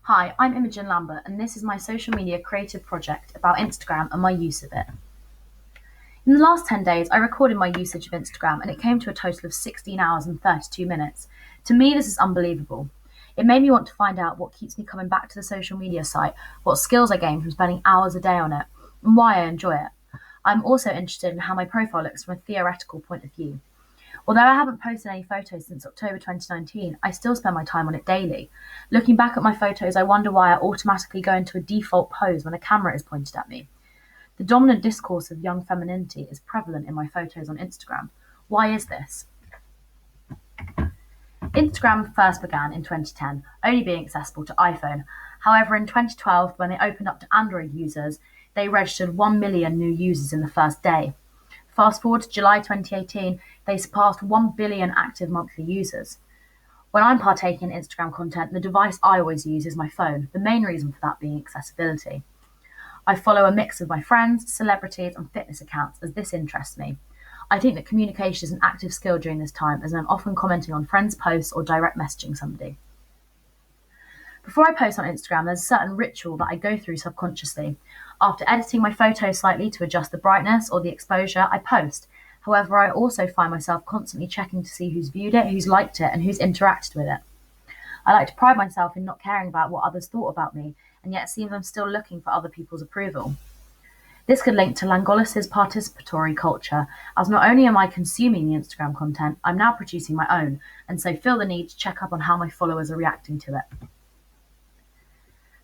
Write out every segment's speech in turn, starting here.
Hi, I'm Imogen Lambert, and this is my social media creative project about Instagram and my use of it. In the last 10 days, I recorded my usage of Instagram, and it came to a total of 16 hours and 32 minutes. To me, this is unbelievable. It made me want to find out what keeps me coming back to the social media site, what skills I gain from spending hours a day on it, and why I enjoy it. I'm also interested in how my profile looks from a theoretical point of view. Although I haven't posted any photos since October 2019, I still spend my time on it daily. Looking back at my photos, I wonder why I automatically go into a default pose when a camera is pointed at me. The dominant discourse of young femininity is prevalent in my photos on Instagram. Why is this? Instagram first began in 2010, only being accessible to iPhone. However, in 2012, when they opened up to Android users, they registered 1 million new users in the first day. Fast forward to July 2018, they surpassed 1 billion active monthly users. When I'm partaking in Instagram content, the device I always use is my phone, the main reason for that being accessibility. I follow a mix of my friends, celebrities, and fitness accounts as this interests me. I think that communication is an active skill during this time as I'm often commenting on friends' posts or direct messaging somebody. Before I post on Instagram, there's a certain ritual that I go through subconsciously. After editing my photos slightly to adjust the brightness or the exposure, I post. However, I also find myself constantly checking to see who's viewed it, who's liked it, and who's interacted with it. I like to pride myself in not caring about what others thought about me, and yet seem I'm still looking for other people's approval. This could link to Langolis's participatory culture, as not only am I consuming the Instagram content, I'm now producing my own, and so feel the need to check up on how my followers are reacting to it.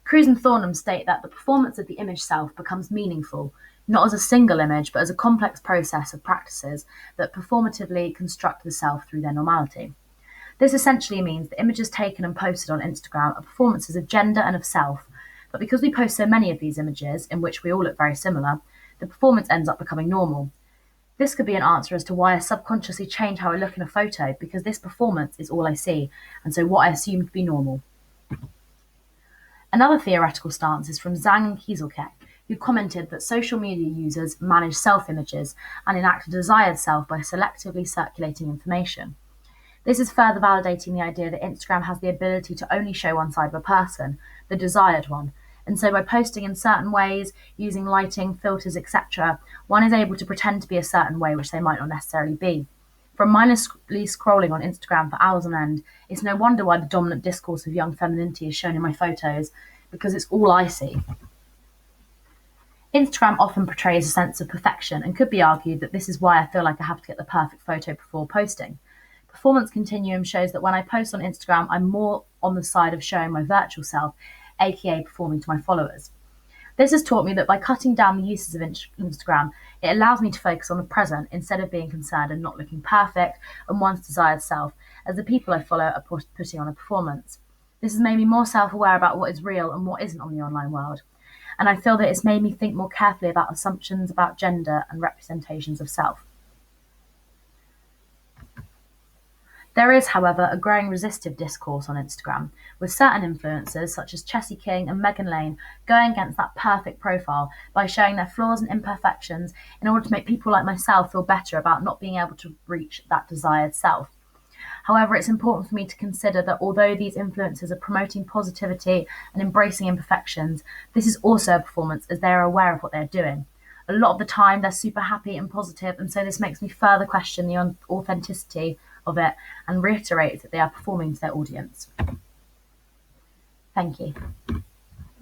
Cruz and Thornham state that the performance of the image self becomes meaningful, not as a single image, but as a complex process of practices that performatively construct the self through their normality. This essentially means that images taken and posted on Instagram are performances of gender and of self, but because we post so many of these images, in which we all look very similar, the performance ends up becoming normal. This could be an answer as to why I subconsciously change how I look in a photo, because this performance is all I see, and so what I assume to be normal. Another theoretical stance is from Zhang and Kieselkeck, who commented that social media users manage self-images and enact a desired self by selectively circulating information. This is further validating the idea that Instagram has the ability to only show one side of a person, the desired one, and so by posting in certain ways, using lighting, filters, etc., one is able to pretend to be a certain way which they might not necessarily be. From mindlessly scrolling on Instagram for hours on end, it's no wonder why the dominant discourse of young femininity is shown in my photos, because it's all I see. Instagram often portrays a sense of perfection, and could be argued that this is why I feel like I have to get the perfect photo before posting. Performance Continuum shows that when I post on Instagram, I'm more on the side of showing my virtual self, aka performing to my followers. This has taught me that by cutting down the uses of Instagram, it allows me to focus on the present instead of being concerned and not looking perfect and one's desired self, as the people I follow are putting on a performance. This has made me more self-aware about what is real and what isn't on the online world, and I feel that it's made me think more carefully about assumptions about gender and representations of self. There is, however, a growing resistive discourse on Instagram, with certain influencers such as Chessie King and Megan Lane going against that perfect profile by showing their flaws and imperfections in order to make people like myself feel better about not being able to reach that desired self. However, it's important for me to consider that although these influencers are promoting positivity and embracing imperfections, this is also a performance as they are aware of what they're doing. A lot of the time, they're super happy and positive, and so this makes me further question the authenticity of it and reiterate that they are performing to their audience. Thank you.